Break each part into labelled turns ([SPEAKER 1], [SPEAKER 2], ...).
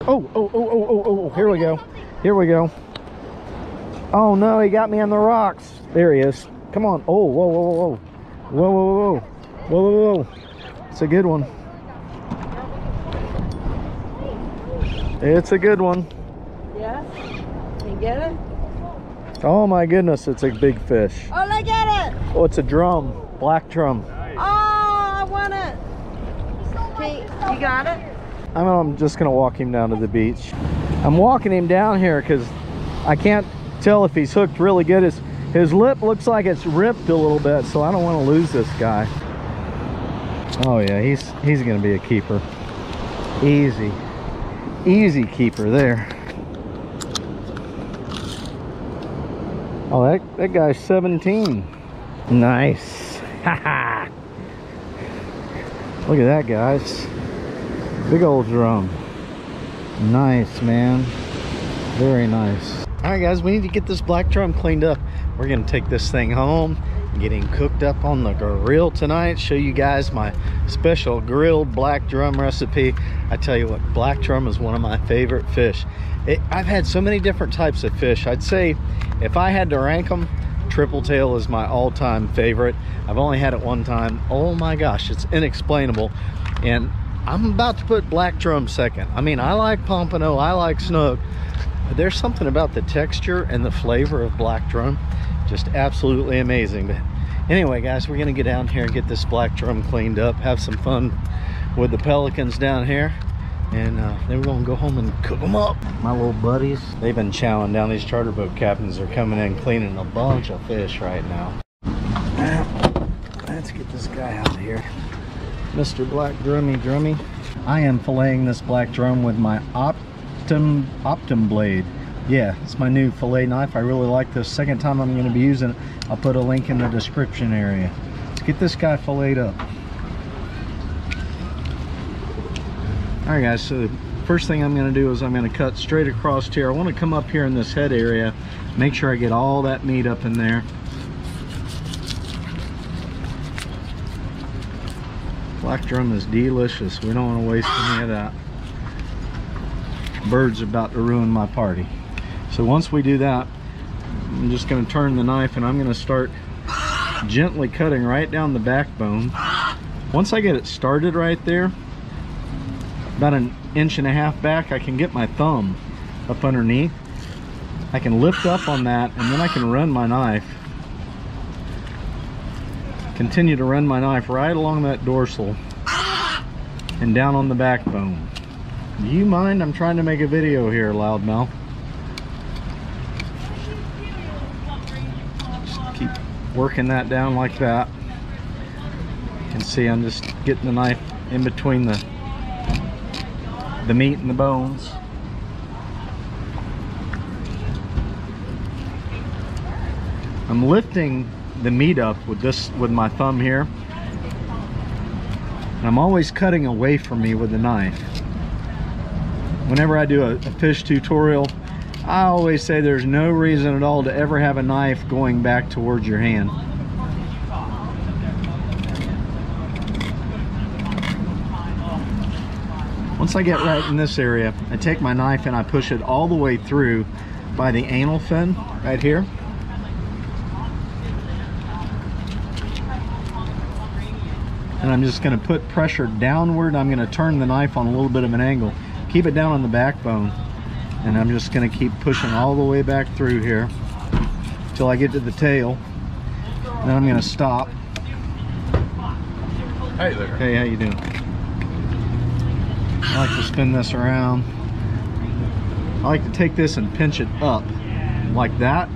[SPEAKER 1] Oh, here we go. Here we go. Oh no, he got me on the rocks. There he is. Come on. Oh, whoa. Whoa. It's a good one. It's a good one.
[SPEAKER 2] Yeah? Can you get it?
[SPEAKER 1] Oh my goodness, it's a big fish.
[SPEAKER 2] Oh, look at it!
[SPEAKER 1] Oh, it's a drum. Black drum.
[SPEAKER 2] Oh, I want it. Okay, you got it?
[SPEAKER 1] I'm just gonna walk him down to the beach. I'm walking him down here because I can't tell if he's hooked really good. His lip looks like it's ripped a little bit, so I don't want to lose this guy. Oh yeah, he's gonna be a keeper. Easy keeper there. Oh, that guy's 17. Nice. Haha. Look at that, guys. Big old drum. Nice, man. Very nice. All right, guys, we need to get this black drum cleaned up. We're gonna take this thing home, get him cooked up on the grill tonight, show you guys my special grilled black drum recipe. I tell you what, black drum is one of my favorite fish. I've had so many different types of fish. I'd say if I had to rank them, triple tail is my all-time favorite. I've only had it one time. Oh my gosh, it's inexplainable. And I'm about to put black drum second. I mean, I like pompano, I like snook, but there's something about the texture and the flavor of black drum, just absolutely amazing. But anyway, guys, we're gonna get down here and get this black drum cleaned up, have some fun with the pelicans down here, and then we're gonna go home and cook them up. My little buddies, they've been chowing down. These charter boat captains are coming in cleaning a bunch of fish right now. Now let's get this guy out of here. Mr. Black Drummy. I am filleting this black drum with my Optum blade. Yeah, it's my new fillet knife. I really like this. Second time I'm going to be using it. I'll put a link in the description area. Let's get this guy filleted up. Alright guys, so the first thing I'm going to do is I'm going to cut straight across here. I want to come up here in this head area, make sure I get all that meat up in there. Black drum is delicious. We don't want to waste any of that. Birds are about to ruin my party. So once we do that, I'm just going to turn the knife and I'm going to start gently cutting right down the backbone. Once I get it started right there, about 1.5 inches back, I can get my thumb up underneath. I can lift up on that and then I can run my knife. Continue to run my knife right along that dorsal and down on the backbone. Do you mind? I'm trying to make a video here, loudmouth. Just keep working that down like that. You can see I'm just getting the knife in between the meat and the bones. I'm lifting the meat up with my thumb here. And I'm always cutting away from me with the knife. Whenever I do a fish tutorial, I always say there's no reason at all to ever have a knife going back towards your hand. Once I get right in this area, I take my knife and I push it all the way through by the anal fin right here. And I'm just going to put pressure downward. I'm going to turn the knife on a little bit of an angle. Keep it down on the backbone. And I'm just going to keep pushing all the way back through here until I get to the tail. Then I'm going to stop.
[SPEAKER 3] Hey there.
[SPEAKER 1] Hey, how you doing? I like to spin this around. I like to take this and pinch it up like that.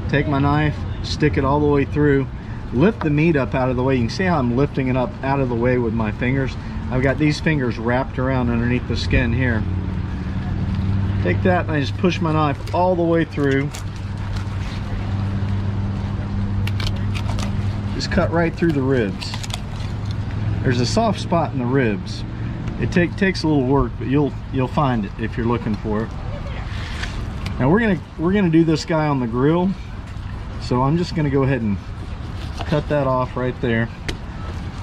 [SPEAKER 1] Take my knife, stick it all the way through, lift the meat up out of the way. You can see how I'm lifting it up out of the way with my fingers. I've got these fingers wrapped around underneath the skin here. Take that and I just push my knife all the way through. Just cut right through the ribs. There's a soft spot in the ribs. It takes a little work, but you'll find it if you're looking for it. Now we're gonna do this guy on the grill, so I'm just gonna go ahead and cut that off right there.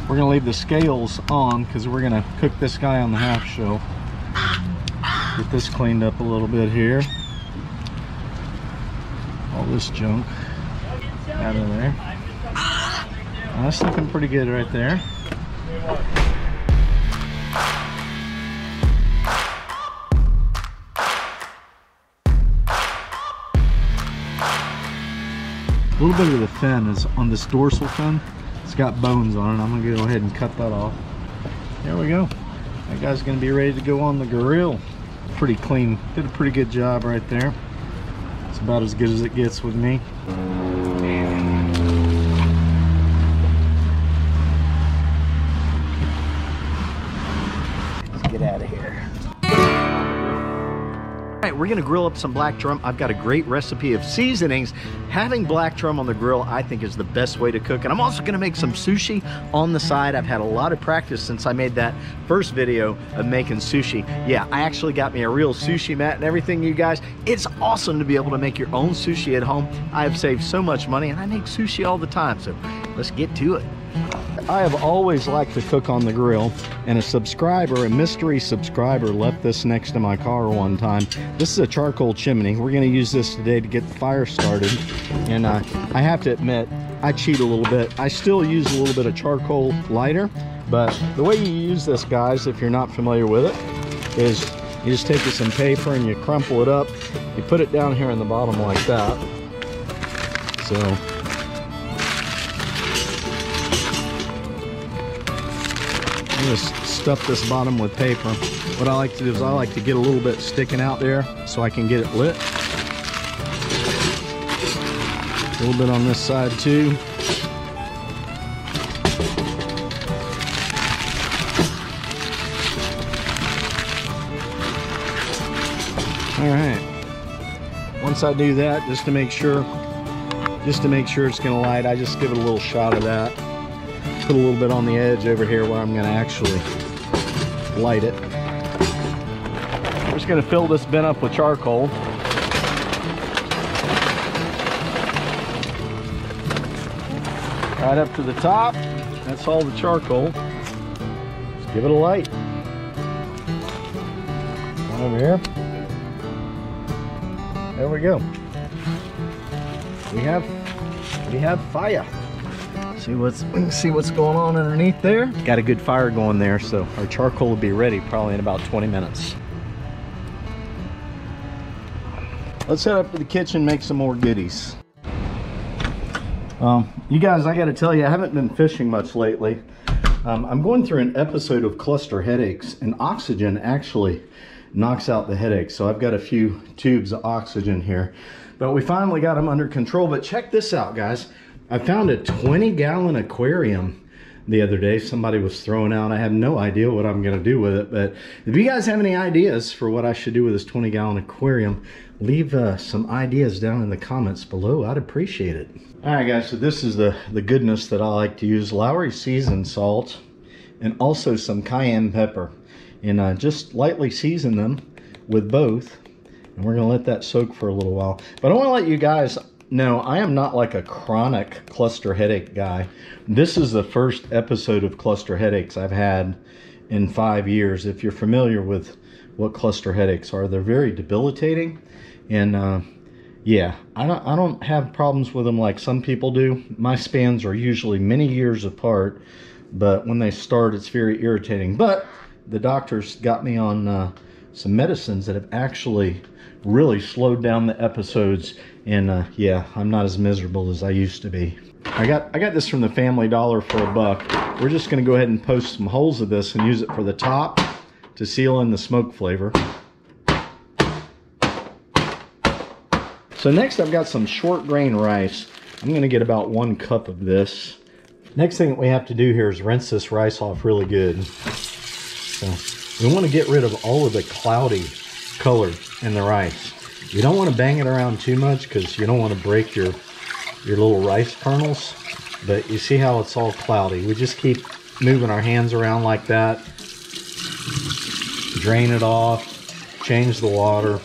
[SPEAKER 1] We're gonna leave the scales on because we're gonna cook this guy on the half shell. Get this cleaned up a little bit here. All this junk out of there. That's looking pretty good right there. A little bit of the fin is on this dorsal fin. It's got bones on it. I'm gonna go ahead and cut that off. There we go. That guy's gonna be ready to go on the grill. Pretty clean. Did a pretty good job right there. It's about as good as it gets with me. Let's get out of here. All right, we're gonna grill up some black drum. I've got a great recipe of seasonings. Having black drum on the grill, I think, is the best way to cook. And I'm also gonna make some sushi on the side. I've had a lot of practice since I made that first video of making sushi. Yeah, I actually got me a real sushi mat and everything, you guys. It's awesome to be able to make your own sushi at home. I have saved so much money and I make sushi all the time, so let's get to it. I have always liked to cook on the grill, and a subscriber, a mystery subscriber, left this next to my car one time. This is a charcoal chimney. We're going to use this today to get the fire started, and I have to admit, I cheat a little bit. I still use a little bit of charcoal lighter, but the way you use this, guys, if you're not familiar with it, is you just take some paper and you crumple it up. You put it down here in the bottom like that. So I'm going to stuff this bottom with paper. What I like to do is I like to get a little bit sticking out there so I can get it lit. A little bit on this side too. All right. Once I do that, just to make sure it's going to light, I just give it a little shot of that. Put a little bit on the edge over here where I'm going to actually light it. I'm just going to fill this bin up with charcoal. Right up to the top. That's all the charcoal. Just give it a light. One over here. There we go. We have fire. See what's going on underneath there. Got a good fire going there, so our charcoal will be ready probably in about 20 minutes. Let's head up to the kitchen and make some more goodies. You guys, I gotta tell you, I haven't been fishing much lately. I'm going through an episode of cluster headaches, and oxygen actually knocks out the headaches. So I've got a few tubes of oxygen here, but we finally got them under control. But check this out, guys. I found a 20-gallon aquarium the other day. Somebody was throwing out. I have no idea what I'm going to do with it, but if you guys have any ideas for what I should do with this 20-gallon aquarium, leave some ideas down in the comments below. I'd appreciate it. All right, guys, so this is the goodness that I like to use. Lowry seasoned salt and also some cayenne pepper, and just lightly season them with both, and we're going to let that soak for a little while. But I want to let you guys know, I am not like a chronic cluster headache guy. This is the first episode of cluster headaches I've had in 5 years. If you're familiar with what cluster headaches are, they're very debilitating. And yeah, I don't have problems with them like some people do. My spans are usually many years apart, but when they start, it's very irritating. But the doctors got me on some medicines that have actually really slowed down the episodes, and yeah, I'm not as miserable as I used to be. I got this from the Family Dollar for $1. We're just going to go ahead and post some holes of this and use it for the top to seal in the smoke flavor. So next I've got some short grain rice. I'm going to get about 1 cup of this. Next thing that we have to do here is rinse this rice off really good. So we want to get rid of all of the cloudy color in the rice. You don't want to bang it around too much because you don't want to break your little rice kernels. But you see how it's all cloudy. We just keep moving our hands around like that. Drain it off. Change the water.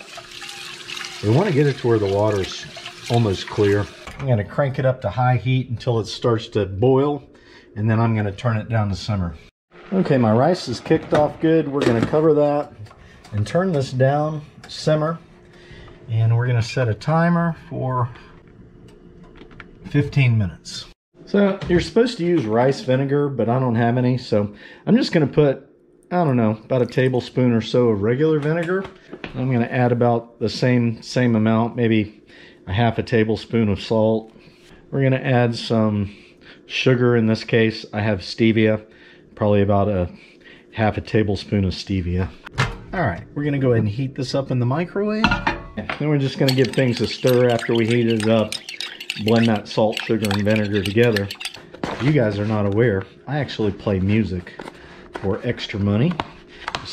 [SPEAKER 1] We want to get it to where the water's almost clear. I'm going to crank it up to high heat until it starts to boil, and then I'm going to turn it down to simmer. Okay, my rice is kicked off good. We're going to cover that. and turn this down, simmer, and we're gonna set a timer for 15 minutes. So you're supposed to use rice vinegar, but I don't have any, so I'm just gonna put, I don't know, about a tablespoon or so of regular vinegar. I'm gonna add about the same amount, maybe a half a tablespoon of salt. We're gonna add some sugar. In this case, I have stevia, probably about a half a tablespoon of stevia. All right, we're gonna go ahead and heat this up in the microwave. Then we're just gonna give things a stir after we heat it up. Blend that salt, sugar, and vinegar together. If you guys are not aware, I actually play music for extra money.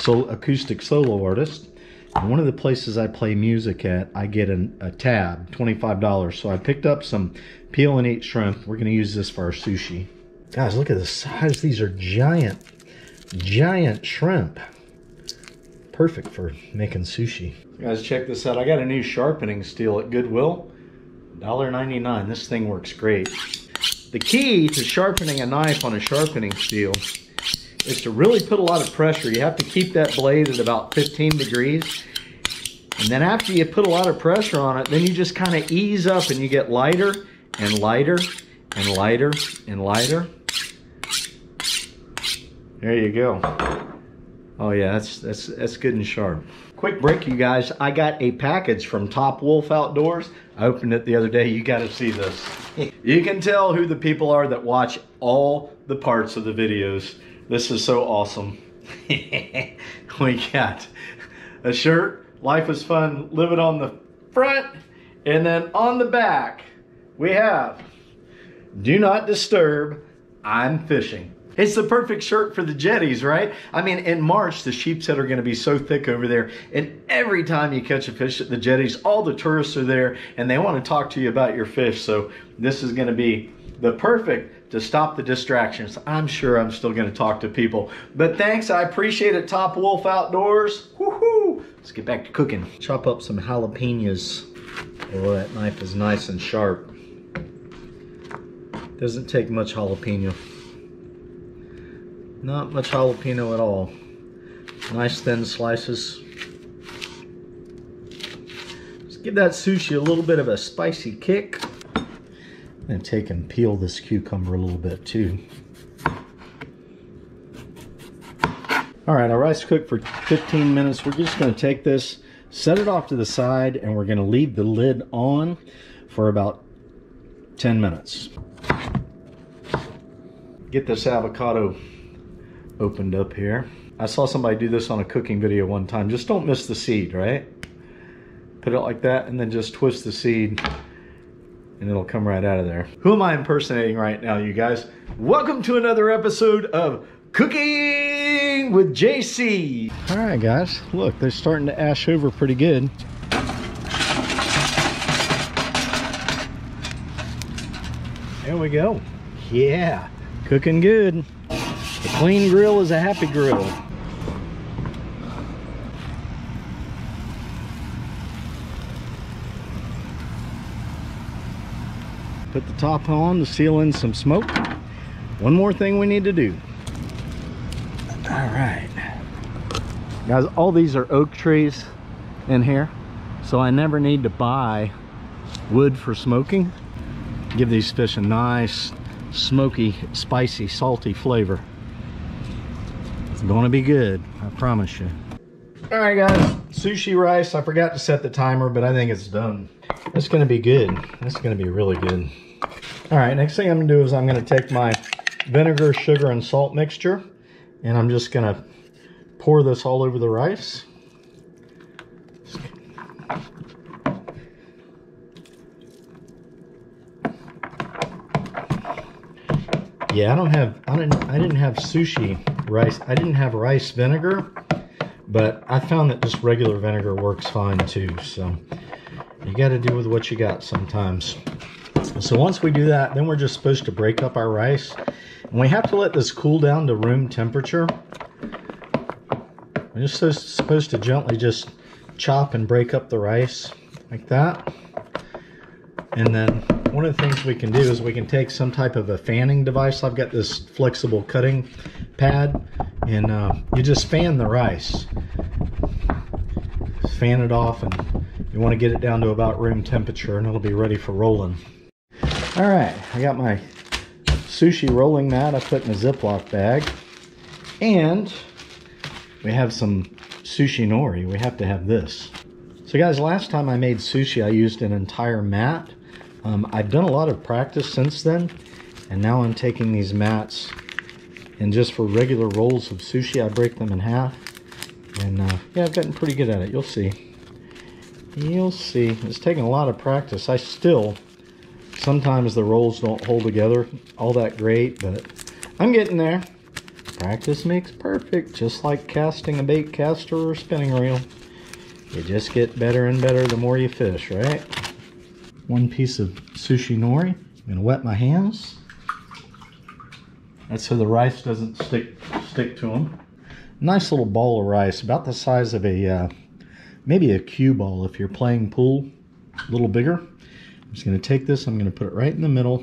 [SPEAKER 1] Acoustic solo artist. And one of the places I play music at, I get a tab, $25. So I picked up some peel and eat shrimp. We're gonna use this for our sushi. Guys, look at the size. These are giant shrimp. Perfect for making sushi. Guys, check this out. I got a new sharpening steel at Goodwill. $1.99. This thing works great. The key to sharpening a knife on a sharpening steel is to really put a lot of pressure. You have to keep that blade at about 15 degrees. And then after you put a lot of pressure on it, then you just kind of ease up and you get lighter and lighter and lighter and lighter. There you go. Oh yeah, that's good and sharp. Quick break, you guys. I got a package from Top Wolf Outdoors. I opened it the other day. You got to see this. You can tell who the people are that watch all the parts of the videos. This is so awesome. We got a shirt, Life is Fun, Live It, on the front. And then on the back, we have, Do Not Disturb, I'm Fishing. It's the perfect shirt for the jetties, right? I mean, in March, the Sheepshead are going to be so thick over there. And every time you catch a fish at the jetties, all the tourists are there and they want to talk to you about your fish. So this is going to be the perfect to stop the distractions. I'm sure I'm still going to talk to people. But thanks, I appreciate it, Top Wolf Outdoors. Woohoo! Let's get back to cooking. Chop up some jalapenos. Oh, that knife is nice and sharp. Doesn't take much jalapeno. Not much jalapeno at all. Nice thin slices. Just give that sushi a little bit of a spicy kick. And take and peel this cucumber a little bit too. All right, our rice cooked for 15 minutes. We're just gonna take this, set it off to the side, and we're gonna leave the lid on for about 10 minutes. Get this avocado opened up here. I saw somebody do this on a cooking video one time. Just don't miss the seed, right? Put it like that and then just twist the seed and it'll come right out of there. Who am I impersonating right now, you guys? Welcome to another episode of Cooking with JC. All right, guys, look, they're starting to ash over pretty good. There we go. Yeah, cooking good. A clean grill is a happy grill. Put the top on to seal in some smoke. One more thing we need to do. All right. Guys, all these are oak trees in here, so I never need to buy wood for smoking. Give these fish a nice, smoky, spicy, salty flavor. It's gonna be good, I promise you. All right, guys, sushi rice. I forgot to set the timer, but I think it's done. It's gonna be good. It's gonna be really good. All right, next thing I'm gonna do is I'm gonna take my vinegar, sugar, and salt mixture, and I'm just gonna pour this all over the rice. Yeah, I didn't have sushi rice. I didn't have rice vinegar, but I found that just regular vinegar works fine too. So you got to do with what you got sometimes. So once we do that, then we're just supposed to break up our rice, and we have to let this cool down to room temperature. We're just supposed to gently just chop and break up the rice like that. And then one of the things we can do is we can take some type of a fanning device. I've got this flexible cutting pad, and you just fan the rice. fan it off, and you want to get it down to about room temperature, and it'll be ready for rolling. All right, I got my sushi rolling mat I put in a Ziploc bag, and we have some sushi nori. We have to have this. So guys, last time I made sushi, I used an entire mat. I've done a lot of practice since then, and now I'm taking these mats, and just for regular rolls of sushi, I break them in half. And yeah, I've gotten pretty good at it. You'll see. You'll see. It's taking a lot of practice. Sometimes the rolls don't hold together all that great, but I'm getting there. Practice makes perfect, just like casting a bait caster or spinning reel. You just get better and better the more you fish, right? One piece of sushi nori. I'm gonna wet my hands. That's so the rice doesn't stick to them. Nice little ball of rice, about the size of a maybe a cue ball if you're playing pool, a little bigger. I'm just going to take this, I'm going to put it right in the middle,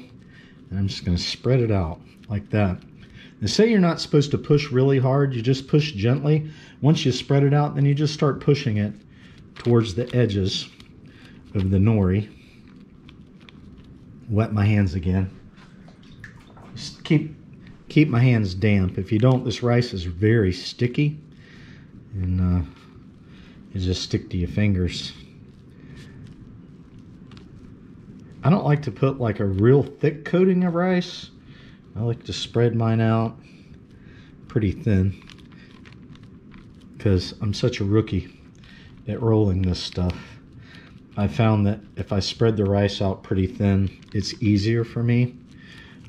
[SPEAKER 1] and I'm just going to spread it out like that. They say you're not supposed to push really hard, you just push gently. Once you spread it out, then you just start pushing it towards the edges of the nori. Wet my hands again. Just keep my hands damp. If you don't, this rice is very sticky, and it just stick to your fingers. I don't like to put like a real thick coating of rice. I like to spread mine out pretty thin, because I'm such a rookie at rolling this stuff. I found that if I spread the rice out pretty thin, it's easier for me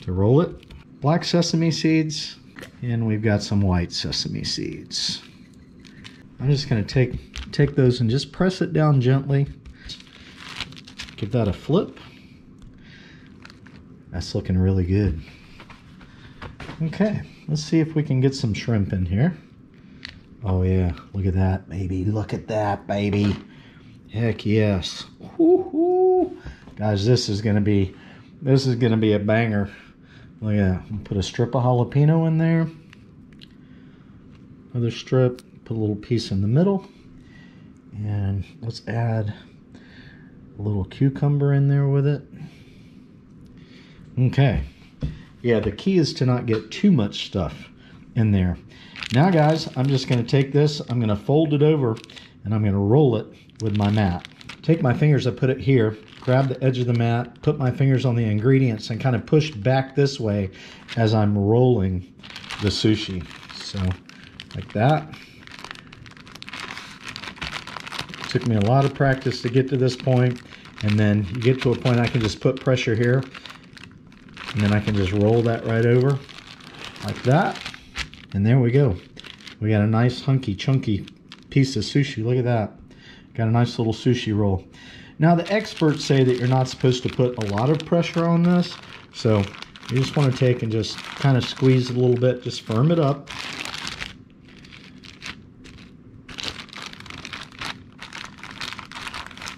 [SPEAKER 1] to roll it. Black sesame seeds, and we've got some white sesame seeds. I'm just going to take those and just press it down gently. Give that a flip. That's looking really good. Okay, let's see if we can get some shrimp in here. Oh yeah, look at that, baby. Look at that, baby. Heck yes. Woo-hoo. Guys, this is gonna be a banger. Look at that. Put a strip of jalapeno in there. Another strip. Put a little piece in the middle. And let's add a little cucumber in there with it. Okay. Yeah, the key is to not get too much stuff in there. Now guys, I'm just going to take this, I'm going to fold it over, and I'm going to roll it with my mat. Take my fingers, I put it here, grab the edge of the mat, put my fingers on the ingredients, and kind of push back this way as I'm rolling the sushi. So, like that. It took me a lot of practice to get to this point, and then you get to a point I can just put pressure here, and then I can just roll that right over like that. And there we go. We got a nice hunky chunky piece of sushi. Look at that. Got a nice little sushi roll. Now the experts say that you're not supposed to put a lot of pressure on this, so you just want to take and just kind of squeeze it a little bit, just firm it up.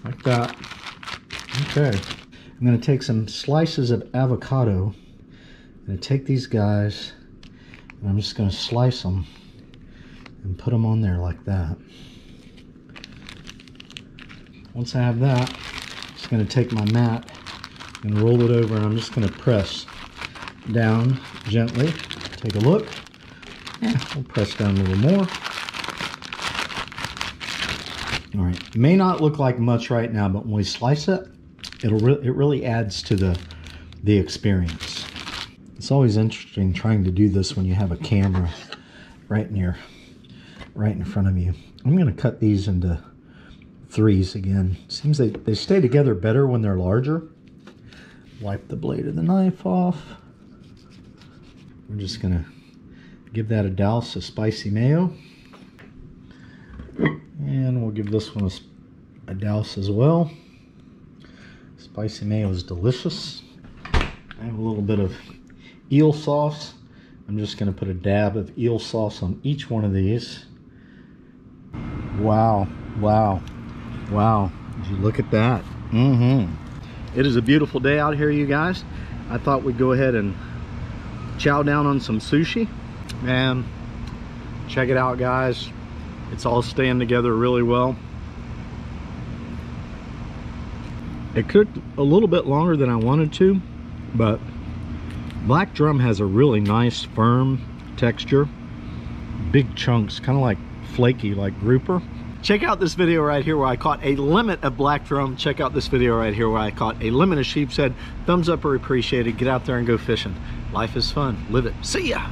[SPEAKER 1] Like that. Okay. I'm going to take some slices of avocado. I'm going to take these guys, and I'm just going to slice them and put them on there like that. Once I have that, I'm just going to take my mat and roll it over, and I'm just going to press down gently. Take a look. Yeah, we'll press down a little more. All right, it may not look like much right now, but when we slice it, it really adds to the experience. It's always interesting trying to do this when you have a camera right in front of you. I'm going to cut these into threes again. Seems they stay together better when they're larger. Wipe the blade of the knife off. We're just going to give that a douse of spicy mayo. And we'll give this one a douse as well. Spicy mayo is delicious. I have a little bit of eel sauce. I'm just going to put a dab of eel sauce on each one of these. Wow, wow, wow. Did you look at that? It is a beautiful day out here, you guys. I thought we'd go ahead and chow down on some sushi. And check it out, guys. It's all staying together really well. It cooked a little bit longer than I wanted to, but black drum has a really nice firm texture. Big chunks, kind of like flaky, like grouper. Check out this video right here where I caught a limit of black drum. Check out this video right here where I caught a limit of sheepshead. Thumbs up are appreciated. Get out there and go fishing. Life is fun. Live it. See ya.